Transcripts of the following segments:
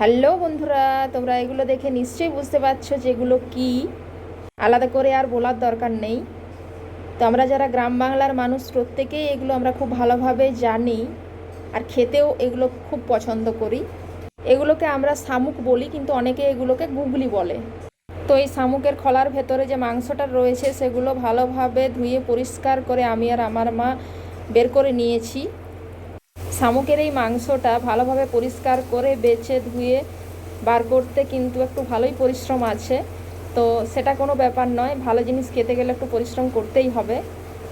Hello বন্ধুরা, তোমরা এগুলো দেখে নিশ্চয়ই বুঝতে পারছো যে এগুলো কি। আলাদা করে আর বলার দরকার নেই। তো আমরা যারা গ্রাম বাংলার মানুষ প্রত্যেকেই এগুলো আমরা খুব ভালোভাবে জানি, আর খেতেও এগুলো খুব পছন্দ করি। এগুলোকে আমরা শামুক বলি, কিন্তু অনেকে এগুলোকে গুগলি বলে। তো এই শামুকের খোলার ভেতরে যে মাংসটা রয়েছে সেগুলো ভালোভাবে ধুয়ে পরিষ্কার করে আমি আর আমার মা বের করে নিয়েছি। শামুকের এই মাংসটা ভালোভাবে পরিষ্কার করে বেছে ধুয়ে বার করতে কিন্তু একটু ভালোই পরিশ্রম আছে। তো সেটা কোনো ব্যাপার নয়, ভালো জিনিস খেতে গেলে একটু পরিশ্রম করতেই হবে।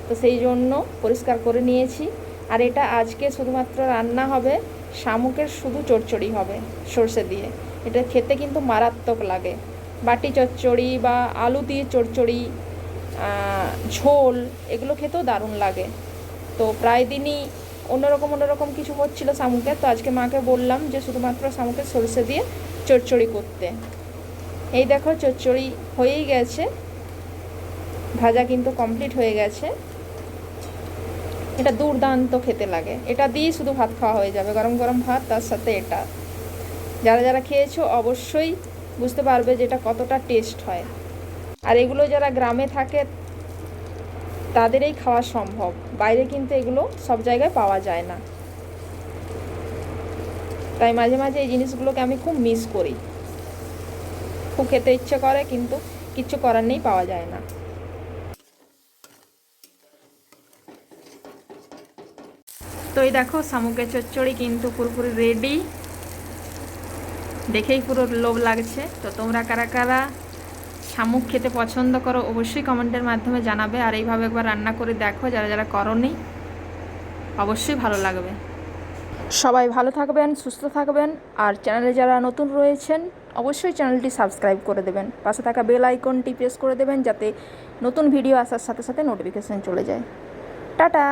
তো সেই জন্য পরিষ্কার করে নিয়েছি। আর এটা আজকে শুধুমাত্র রান্না হবে, শামুকের শুধু চচ্চড়ি হবে সর্ষে দিয়ে। এটা খেতে কিন্তু মারাত্মক লাগে। বাটি চচ্চড়ি বা আলু দিয়ে চচ্চড়ি, ঝোল, এগুলো খেতেও দারুণ লাগে। তো প্রায় দিনই অন্যরকম কিছু হচ্ছিলো শামুকের। তো আজকে মাকে বললাম যে শুধুমাত্র শামুকের সরষে দিয়ে চচ্চড়ি করতে। এই দেখো চচ্চড়ি হয়েই গেছে, ভাজা কিন্তু কমপ্লিট হয়ে গেছে। এটা দুর্দান্ত খেতে লাগে, এটা দিয়েই শুধু ভাত খাওয়া হয়ে যাবে, গরম গরম ভাত, তার সাথে এটা। যারা যারা খেয়েছো অবশ্যই বুঝতে পারবে যে এটা কতটা টেস্ট হয়। আর এগুলো যারা গ্রামে থাকে তাদেরই খাওয়া সম্ভব, বাইরে কিন্তু এগুলো সব জায়গায় পাওয়া যায় না। তাই মাঝে মাঝে এই জিনিসগুলোকে আমি খুব মিস করি, খুব খেতে ইচ্ছে করে, কিন্তু কিচ্ছু করার নেই, পাওয়া যায় না। তো এই দেখো শামুকের চচ্চড়ি কিন্তু পুরোপুরি রেডি, দেখেই পুরো লোভ লাগছে। তো তোমরা কারা কারা শামুক খেতে পছন্দ করো অবশ্যই কমেন্টের মাধ্যমে জানাবে। আর এইভাবে একবার রান্না করে দেখো, যারা যারা করোনি, অবশ্যই ভালো লাগবে। সবাই ভালো থাকবেন, সুস্থ থাকবেন। আর চ্যানেলে যারা নতুন রয়েছেন অবশ্যই চ্যানেলটি সাবস্ক্রাইব করে দেবেন, পাশে থাকা বেল আইকনটি প্রেস করে দেবেন, যাতে নতুন ভিডিও আসার সাথে সাথে নোটিফিকেশান চলে যায়। টাটা।